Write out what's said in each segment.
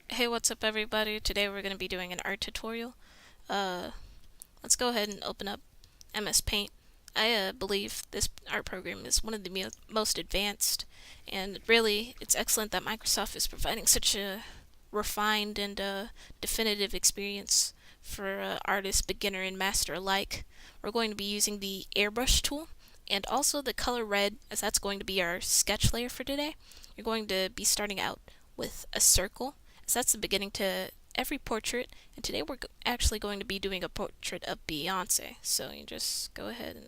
Hey, what's up everybody? Today we're going to be doing an art tutorial. Uh, let's go ahead and open up MS Paint. I believe this art program is one of the most advanced, and really it's excellent that Microsoft is providing such a refined and definitive experience for artists, beginner and master alike. We're going to be using the airbrush tool and also the color red, as that's going to be our sketch layer for today. You're going to be starting out with a circle, as that's the beginning to every portrait, and today we're actually going to be doing a portrait of Beyonce. So you just go ahead and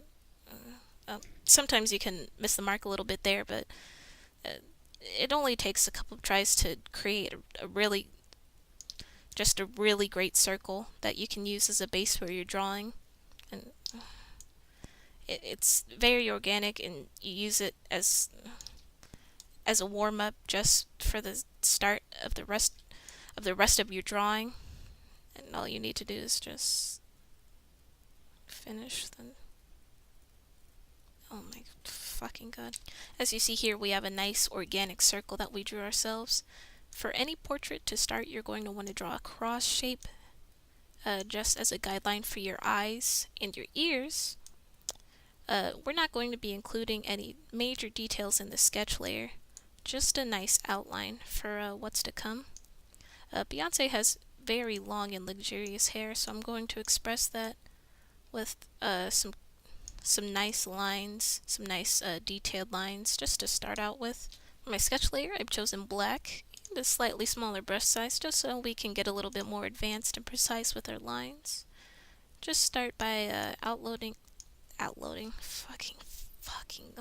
sometimes you can miss the mark a little bit there, but uh, it only takes a couple of tries to create just a really great circle that you can use as a base for your drawing. And it's very organic, and you use it as a warm up just for the start of the rest of your drawing. And all you need to do is just finish the. Oh my fucking god! As you see here, we have a nice organic circle that we drew ourselves. For any portrait to start, you're going to want to draw a cross shape, just as a guideline for your eyes and your ears. We're not going to be including any major details in the sketch layer, just a nice outline for what's to come. Beyonce has very long and luxurious hair, so I'm going to express that with some nice lines, some nice detailed lines, just to start out with. For my sketch layer, I've chosen black and a slightly smaller brush size, just so we can get a little bit more advanced and precise with our lines. Just start by oh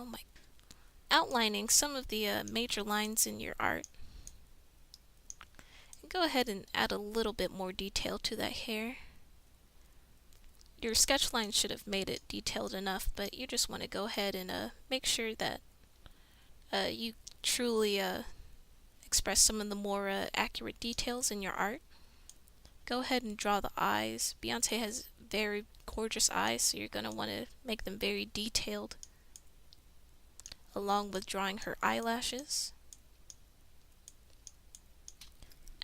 my, outlining some of the major lines in your art. And go ahead and add a little bit more detail to that hair. Your sketch line should have made it detailed enough, but you just want to go ahead and make sure that you truly express some of the more accurate details in your art. Go ahead and draw the eyes. Beyonce has very gorgeous eyes, so you're going to want to make them very detailed, along with drawing her eyelashes.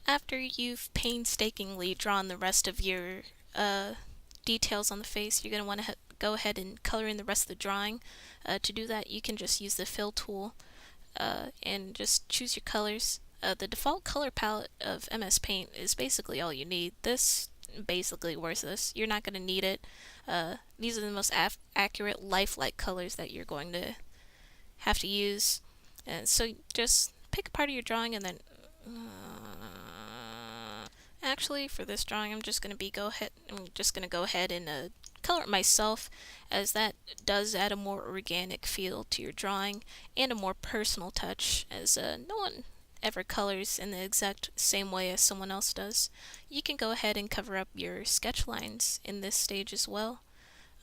After you've painstakingly drawn the rest of your details on the face, you're going to want to go ahead and color in the rest of the drawing. To do that, you can just use the fill tool and just choose your colors. The default color palette of MS Paint is basically all you need. This basically worthless. You're not going to need it. These are the most accurate, lifelike colors that you're going to have to use. And so just pick a part of your drawing and then. Actually, for this drawing, I'm just going to go ahead and color it myself, as that does add a more organic feel to your drawing and a more personal touch, as no one ever colors in the exact same way as someone else does. You can go ahead and cover up your sketch lines in this stage as well.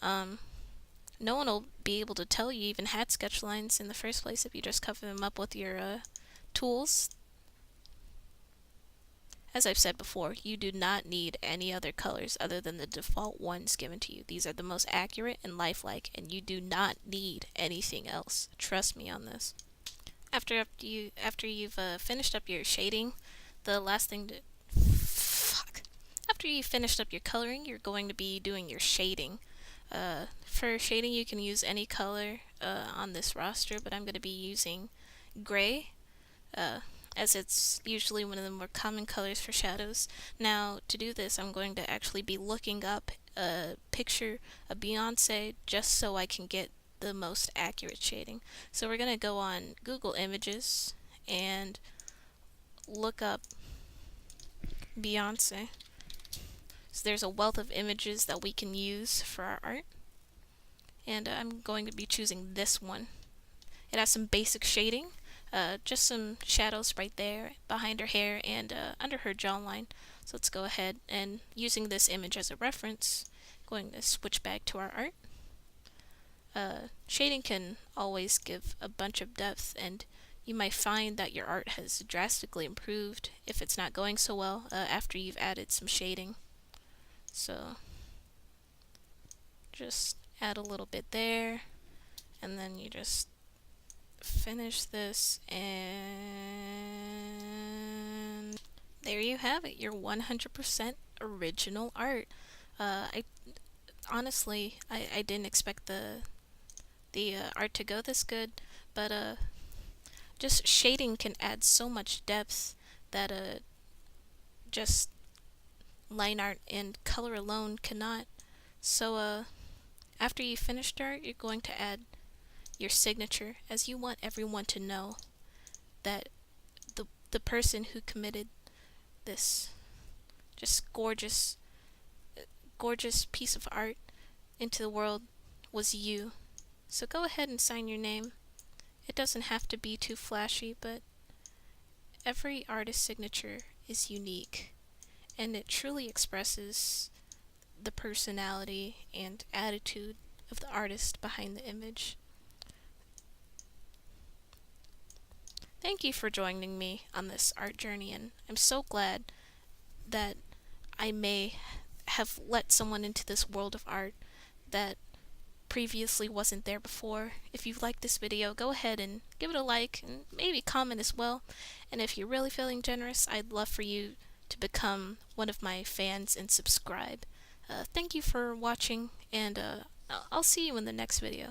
No one will be able to tell you even had sketch lines in the first place if you just cover them up with your tools. As I've said before, you do not need any other colors other than the default ones given to you. These are the most accurate and lifelike, and you do not need anything else. Trust me on this. After you've finished up your shading, the last thing to after you've finished up your coloring, you're going to be doing your shading. For shading, you can use any color on this roster, but I'm going to be using gray. As it's usually one of the more common colors for shadows. Now, to do this, I'm going to actually be looking up a picture of Beyonce just so I can get the most accurate shading. So we're going to go on Google Images and look up Beyonce. So there's a wealth of images that we can use for our art. And I'm going to be choosing this one. It has some basic shading. Just some shadows right there behind her hair and under her jawline. So let's go ahead and, using this image as a reference, going to switch back to our art. Shading can always give a bunch of depth, and you might find that your art has drastically improved if it's not going so well after you've added some shading. So just add a little bit there, and then you just finish this, and there you have it, your 100% original art. I honestly, I didn't expect the art to go this good, but just shading can add so much depth that just line art and color alone cannot. So after you finish art, you're going to add your signature, as you want everyone to know that the person who committed this just gorgeous piece of art into the world was you. So go ahead and sign your name. It doesn't have to be too flashy, but every artist's signature is unique, and it truly expresses the personality and attitude of the artist behind the image. Thank you for joining me on this art journey, and I'm so glad that I may have let someone into this world of art that previously wasn't there before. If you've liked this video, go ahead and give it a like and maybe comment as well. And if you're really feeling generous, I'd love for you to become one of my fans and subscribe. Thank you for watching, and I'll see you in the next video.